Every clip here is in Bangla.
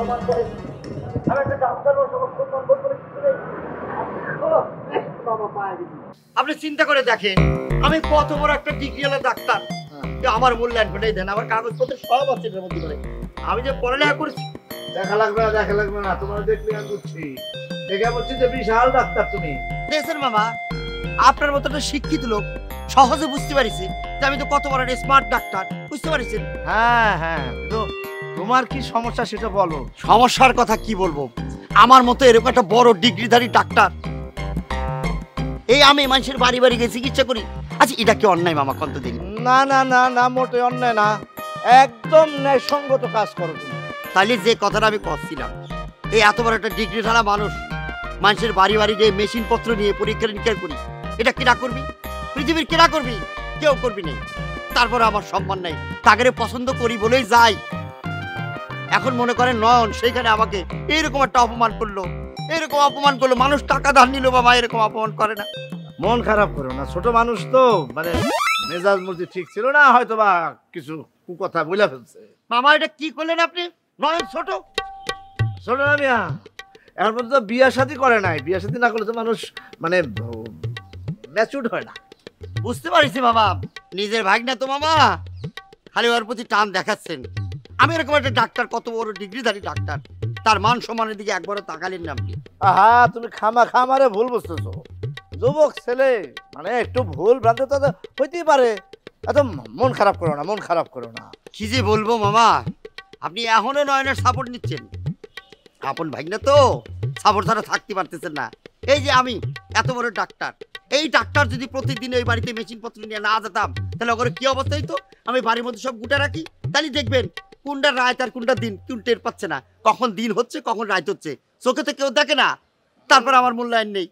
অপমান করে। আমি একটা ডাক্তার ও সমস্ত সম্মান করে কিছু নেই। বাবা পায়ে দিবি। আপনি চিন্তা করে দেখেন, আমি কত বড় একটা ডিগ্রিওয়ালা ডাক্তার, আমার মূল্যায়ন করে দেন, আমার কাগজপত্র সব আছে এর মধ্যে করে। আমি যে পড়ালেখা করেছি। দেখা লাগবে না, তোমার দেখলে আমি বুঝছি। দেখে বলছি যে বিশাল ডাক্তার তুমি। দেখছেন মামা, আপনার মতো একটা শিক্ষিত লোক সহজে বুঝতে পারিছি যে আমি তো কত বড় একটা স্মার্ট ডাক্তার, বুঝতে পারিছেন? হ্যাঁ, তো তোমার কি সমস্যা সেটা বলো। সমস্যার কথা কি বলবো, আমার মতো এরকম একটা বড় ডিগ্রিধারী ডাক্তার, এই আমি মানুষের বাড়ি বাড়ি গিয়ে চিকিৎসা করি। আচ্ছা এটা কি অন্যায় মামা, কত দেখি? না, মোটে অন্যায় না, একদম ন্যায়সঙ্গত কাজ করো তুমি। তাহলে যে কথাটা আমি করছিলাম, এই এত বড় একটা ডিগ্রি ধারা মানুষ মানুষের বাড়ি বাড়ি গিয়ে মেশিন পত্র নিয়ে পরীক্ষা নিরীক্ষা করি, এটা কিনা করবি? পৃথিবীর কিনা করবি? কেউ করবি নেই। তারপরে আমার সম্মান নাই, তাকে পছন্দ করি বলেই যাই। এখন মনে করেন নয়ন সেইখানে আমাকে এইরকম একটা অপমান করলো, মানুষ টাকা ধার নিল, বাবা এরকম অপমান করে না। মন খারাপ করো না, ছোট মানুষ তো, মানে মেজাজ মর্জি ঠিক ছিল না, হয়তো বা কিছু কুকথা বলে ফেলছে। মামা এটা কি করলেন আপনি? নয়ন ছোট না মিয়া, এখন পর্যন্ত বিয়া শাদী করে নাই, বিয়া শাদী না করলে তো মানুষ মানে ম্যাচুরড হয় না। বুঝতে পারছি বাবা, নিজের ভাগনা তো মামা, খালি ওর প্রতি টান দেখাচ্ছেন। আমি এরকম একটা ডাক্তার, কত বড় ডিগ্রিধারী ডাক্তার, তার মান সম্মানের দিকে একবারও তাকালেন না আপনি। আহা, তুমি খামারে ভুল বুঝতেছো। যুবক ছেলে মানে একটু ভুল ভ্রান্তি তো হইতেই পারে, এত মন খারাপ করো না। কি যে বলবো মামা, আপনি এখনো নয়নের সাপোর্ট নিচ্ছেন। আপন ভাগনা তো, সাপোর্ট ছাড়া থাকতে পারতেছেন না। এই যে আমি এত বড় ডাক্তার, এই ডাক্তার যদি প্রতিদিন ওই বাড়িতে মেশিন পত্র নিয়ে না যেতাম, তাহলে ওখানে কি অবস্থা হইতো? আমি বাড়ির মধ্যে সব গুটা রাখি, তাহলে দেখবেন কোনটা রাত আর কোনটা দিন কেউ টের পাচ্ছে না, কখন দিন হচ্ছে কখন রাত হচ্ছে, চোখে তো কেউ দেখে না। তারপর আমার মূল্যায়ন নেই।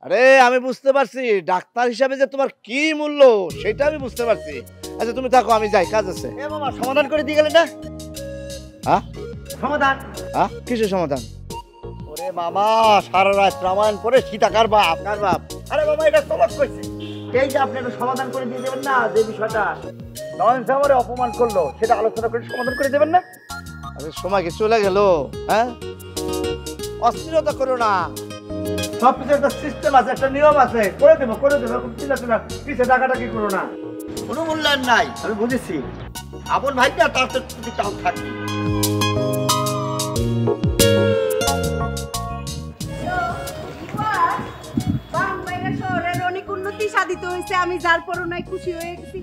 আরে আমি বুঝতে পারছি ডাক্তার হিসাবে যে তোমার কি মূল্য সেটা আমি বুঝতে পারছি। আচ্ছা তুমি থাকো, আমি যাই, কাজ আছে। এ মামা, সমাধান করে দিয়ে গেলেন না? হ্যাঁ সমাধান? কিসের সমাধান? ওরে মামা, সারা রাত রামায়ণ করে সীতাকার বাপ। আরে বাবা, এটা তলব কইছে, এই যে আপনি একটা সমাধান করে দিয়ে দেবেন না, যে বিষয়টা নয়ন সামরে অপমান করলো সেটা আলোচনা করে সমাধান করে দেবেন না? আচ্ছা সময় কি চলে গেল? হ্যাঁ, অস্থিরতা করো না, সবকিছু একটা সিস্টেম আছে, একটা নিয়ম আছে, করে দেবো পিছিয়ে টাকাটা কি করো না, কোনো মূল্যায়ন নাই। আমি বুঝেছি আপন ভাইটা, তার তো যদি টান থাকবে। সাধিত হয়েছে, আমি যার পরনায় খুশি হয়ে গেছি।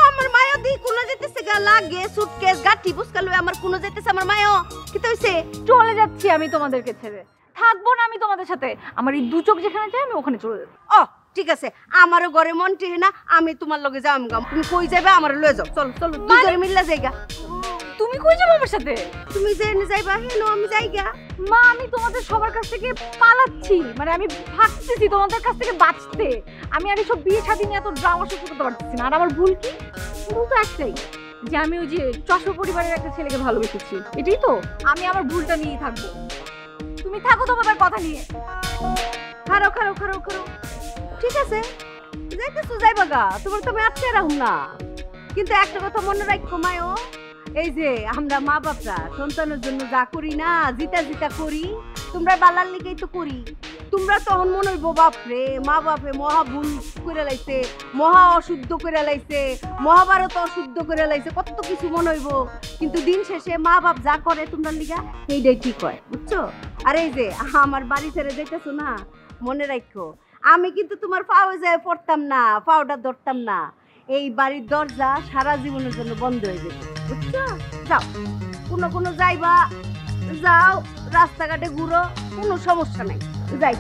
আমার মায়া দি কোন যেতেছে গা, লাগে সুটকেস গাঠি বুসকালো, আমার কোন যেতেছে আমার মায়া। কি তো হইছে? চলে যাচ্ছি আমি তোমাদেরকে ছেড়ে, থাকবো না আমি তোমাদের সাথে। আমার এই দু চোখ যেখানে যায় আমি ওখানে চলে যাব। ও ঠিক আছে, আমারও ঘরে মন টেহে না, আমি তোমার লগে যাম গাম। তুমি কই যাবে আমার লয়ে যাও, চলো চলো দুজনে মিললে যাইগা। তুমি কই যাবে আমার সাথে? তুমি যেনে যাইবা হেনো আমি যাইগা। মা, আমি তোমাদের সবার কাছ থেকে পালাচ্ছি, মানে আমি ভাগতেছি তোমাদের কাছ থেকে বাঁচতে। আমি আর এসব বিয়ে শাদী নিয়ে এত ড্রামা শুরু করতে পারতেছি না। আর আমার ভুল কি? ভুল তো একটাই, যে আমি ওই যে চশমা পরিবারের একটা ছেলেকে ভালোবেসেছি, এটাই তো। আমি আমার ভুলটা নিয়েই থাকবো, তুমি থাকো তোমাদের কথা নিয়ে। খারো ঠিক আছে, যাইতেছো যাইবা গা, তোমার তো আমি আটকে রাখুম না। কিন্তু একটা কথা মনে রাখো মায়ো, এই যে আমরা মা বাপরা সন্তানের জন্য যা করি না, জিতা করি, তোমরা বালার লিগেই তো করি। তোমরা তখন মনে হইব বাপরে, মা বাপে মহা ভুল করে লাইছে, মহা অশুদ্ধ করে লাইছে, মহাভারত অশুদ্ধ করে লাইছে, কত কিছু মনে হইব। কিন্তু দিন শেষে মা বাপ যা করে তোমরা লিগা, এইটাই ঠিক হয়, বুঝছো? আর এই যে আমার বাড়ি ছেড়ে যাইতেছো না, মনে রাখো আমি কিন্তু তোমার পাও যায় পড়তাম না, পাওটা ধরতাম না। এই বাড়ির দরজা সারা জীবনের জন্য বন্ধ হয়ে যাবে, বুঝছো? যাও, কোনো যাইবা যাও, রাস্তাঘাটে ঘুরো, কোনো সমস্যা নাই, যাই।